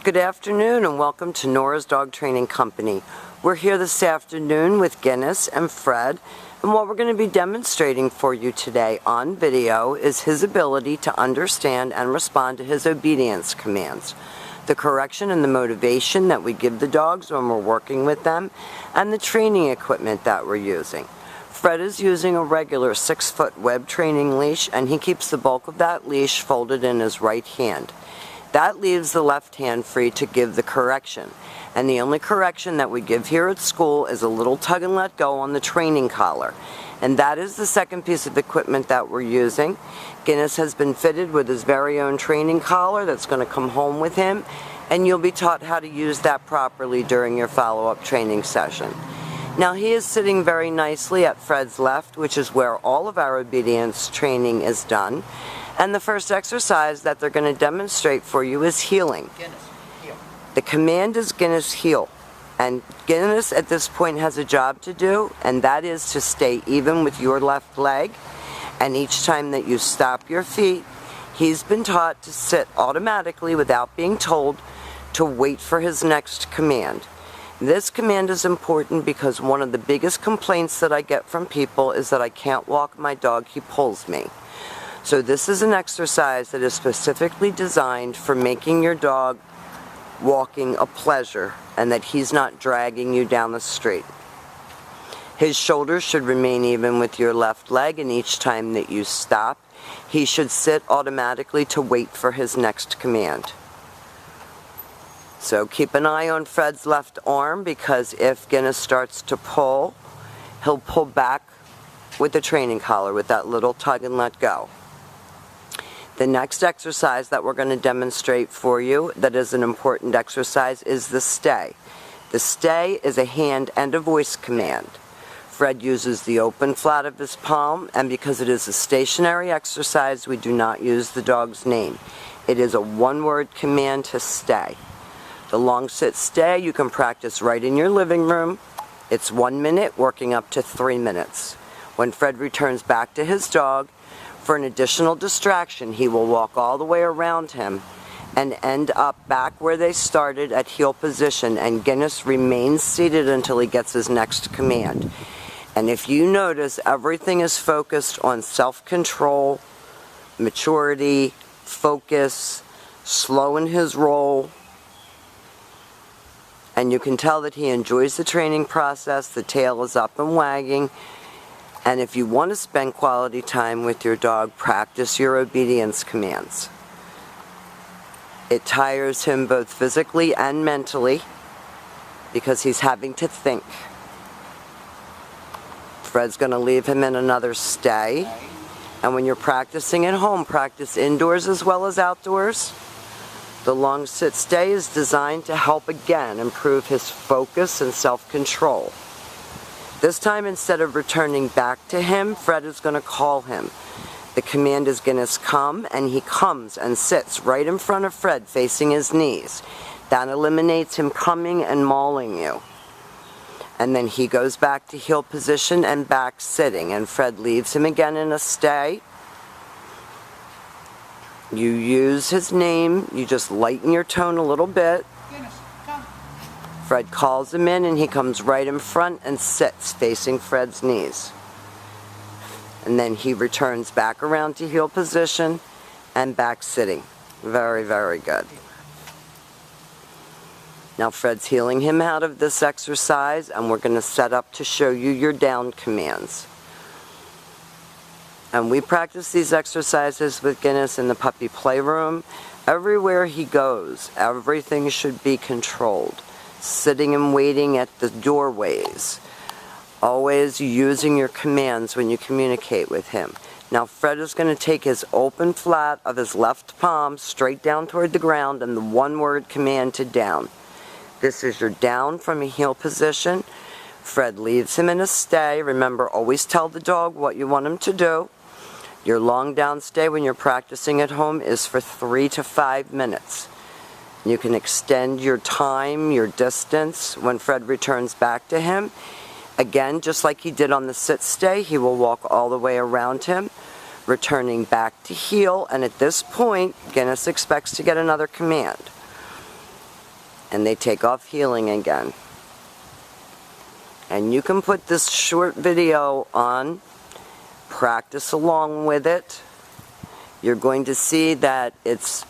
Good afternoon and welcome to Nora's Dog Training Company. We're here this afternoon with Guinness and Fred, and what we're going to be demonstrating for you today on video is his ability to understand and respond to his obedience commands, the correction and the motivation that we give the dogs when we're working with them, and the training equipment that we're using. Fred is using a regular 6-foot web training leash, and he keeps the bulk of that leash folded in his right hand. That leaves the left hand free to give the correction. And the only correction that we give here at school is a little tug and let go on the training collar. And that is the second piece of equipment that we're using. Guinness has been fitted with his very own training collar that's going to come home with him, and you'll be taught how to use that properly during your follow-up training session. Now he is sitting very nicely at Fred's left, which is where all of our obedience training is done. And the first exercise that they're going to demonstrate for you is heeling. Guinness, heel. The command is Guinness heel. And Guinness at this point has a job to do, and that is to stay even with your left leg. And each time that you stop your feet, he's been taught to sit automatically without being told to wait for his next command. This command is important because one of the biggest complaints that I get from people is that I can't walk my dog, he pulls me. So this is an exercise that is specifically designed for making your dog walking a pleasure and that he's not dragging you down the street. His shoulders should remain even with your left leg, and each time that you stop, he should sit automatically to wait for his next command. So keep an eye on Fred's left arm, because if Guinness starts to pull, he'll pull back with the training collar with that little tug and let go. The next exercise that we're going to demonstrate for you that is an important exercise is the stay. The stay is a hand and a voice command. Fred uses the open flat of his palm, and because it is a stationary exercise, we do not use the dog's name. It is a one-word command to stay. The long sit stay you can practice right in your living room. It's 1 minute, working up to 3 minutes. When Fred returns back to his dog, for an additional distraction, he will walk all the way around him and end up back where they started at heel position, and Guinness remains seated until he gets his next command. And if you notice, everything is focused on self-control, maturity, focus, slow in his roll, and you can tell that he enjoys the training process. The tail is up and wagging. And if you want to spend quality time with your dog, practice your obedience commands. It tires him both physically and mentally because he's having to think. Fred's going to leave him in another stay. And when you're practicing at home, practice indoors as well as outdoors. The long sit stay is designed to help again improve his focus and self-control. This time, instead of returning back to him, Fred is going to call him. The command is Guinness come, and he comes and sits right in front of Fred facing his knees. That eliminates him coming and mauling you. And then he goes back to heel position and back sitting, and Fred leaves him again in a stay. You use his name, you just lighten your tone a little bit. Fred calls him in, and he comes right in front and sits facing Fred's knees. And then he returns back around to heel position and back sitting. Very, very good. Now Fred's healing him out of this exercise, and we're going to set up to show you your down commands. And we practice these exercises with Guinness in the puppy playroom. Everywhere he goes, everything should be controlled. Sitting and waiting at the doorways. Always using your commands when you communicate with him. Now Fred is going to take his open flat of his left palm straight down toward the ground and the one-word command to down. This is your down from a heel position. Fred leaves him in a stay. Remember, always tell the dog what you want him to do. Your long down stay when you're practicing at home is for 3 to 5 minutes. You can extend your time, your distance, when Fred returns back to him. Again, just like he did on the sit stay, he will walk all the way around him, returning back to heel, and at this point, Guinness expects to get another command. and they take off healing again. And you can put this short video on, practice along with it. You're going to see that it's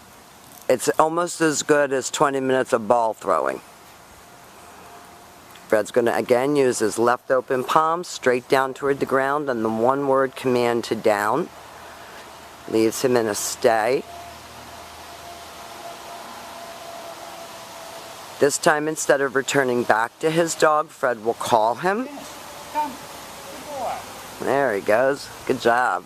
almost as good as 20 minutes of ball throwing. Fred's going to again use his left open palm straight down toward the ground and the one-word command to down. Leaves him in a stay. This time, instead of returning back to his dog, Fred will call him. Come, good boy. There he goes. Good job.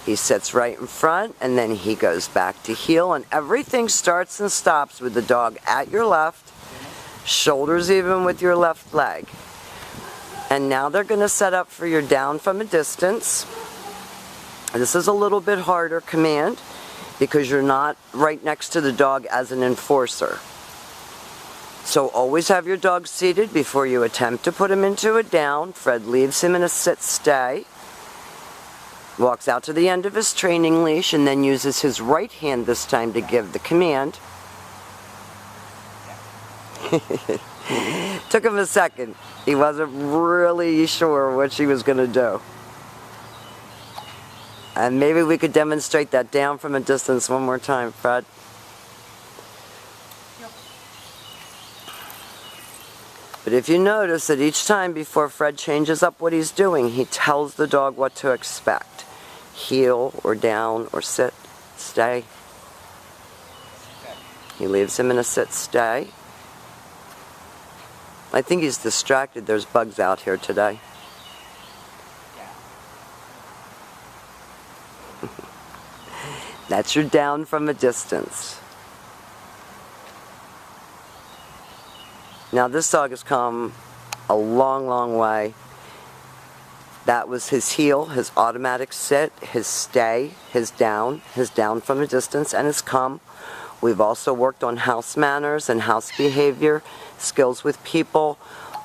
He sits right in front, and then he goes back to heel, and everything starts and stops with the dog at your left, shoulders even with your left leg. And now they're going to set up for your down from a distance. This is a little bit harder command because you're not right next to the dog as an enforcer. So always have your dog seated before you attempt to put him into a down. Fred leaves him in a sit-stay. Walks out to the end of his training leash and then uses his right hand this time to give the command. Took him a second. He wasn't really sure what she was going to do. And maybe we could demonstrate that down from a distance one more time, Fred. But if you notice that each time before Fred changes up what he's doing, he tells the dog what to expect. Heel or down or sit, stay. He leaves him in a sit, stay. I think he's distracted. There's bugs out here today. That's your down from a distance. Now this dog has come a long, long way. That was his heel, his automatic sit, his stay, his down from a distance, and his come. We've also worked on house manners and house behavior, skills with people,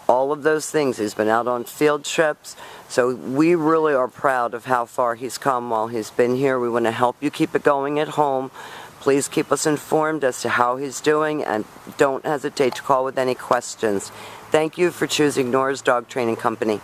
all of those things. He's been out on field trips. So we really are proud of how far he's come while he's been here. We want to help you keep it going at home. Please keep us informed as to how he's doing, and don't hesitate to call with any questions. Thank you for choosing Nora's Dog Training Company.